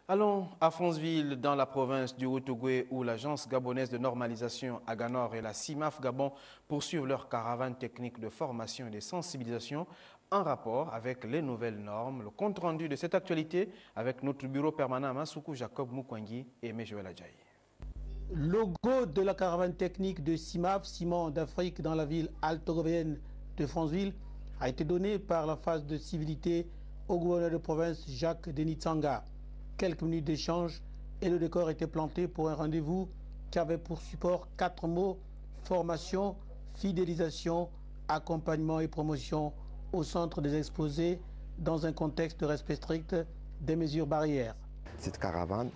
Allons à Franceville, dans la province du Haut-Ogooué, où l'agence gabonaise de normalisation Aganor et la CIMAF Gabon poursuivent leur caravane technique de formation et de sensibilisation en rapport avec les nouvelles normes. Le compte-rendu de cette actualité avec notre bureau permanent à Massoukou, Jacob Moukwangi et Mejoël Adjaï. Logo de la caravane technique de CIMAF, Ciment d'Afrique, dans la ville alto-govéenne de Franceville, a été donné par la phase de civilité au gouverneur de province Jacques Denis Tsanga. Quelques minutes d'échange et le décor était planté pour un rendez-vous qui avait pour support 4 mots: formation, fidélisation, accompagnement et promotion au centre des exposés dans un contexte de respect strict des mesures barrières. Cette caravane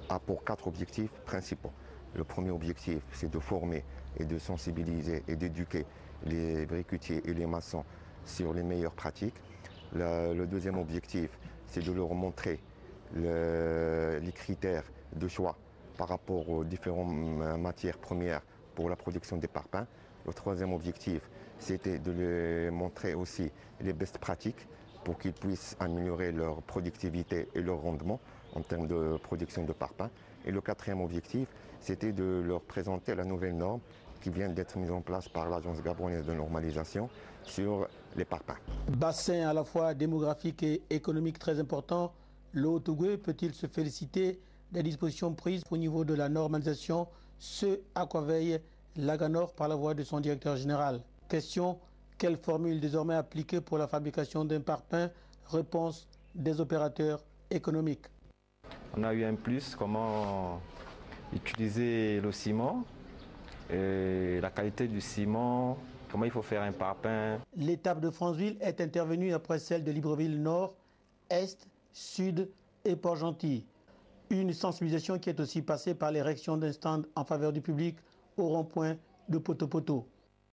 a pour 4 objectifs principaux. Le premier objectif, c'est de former et de sensibiliser et d'éduquer les briquetiers et les maçons sur les meilleures pratiques. Le deuxième objectif, c'est de leur montrer les critères de choix par rapport aux différentes matières premières pour la production des parpaings. Le troisième objectif, c'était de leur montrer aussi les best pratiques pour qu'ils puissent améliorer leur productivité et leur rendement en termes de production de parpaings. Et le quatrième objectif, c'était de leur présenter la nouvelle norme qui vient d'être mise en place par l'Agence gabonaise de normalisation sur les parpaings. Bassin à la fois démographique et économique très important, le Haut-Ogooué peut-il se féliciter des dispositions prises au niveau de la normalisation, ce à quoi veille l'Aganor par la voix de son directeur général? Question: quelle formule désormais appliquée pour la fabrication d'un parpaing? Réponse des opérateurs économiques. On a eu un plus, comment utiliser le ciment, et la qualité du ciment, comment il faut faire un parpaing. L'étape de Franceville est intervenue après celle de Libreville Nord, Est, Sud et Port-Gentil. Une sensibilisation qui est aussi passée par l'érection d'un stand en faveur du public au rond-point de Poto-Poto.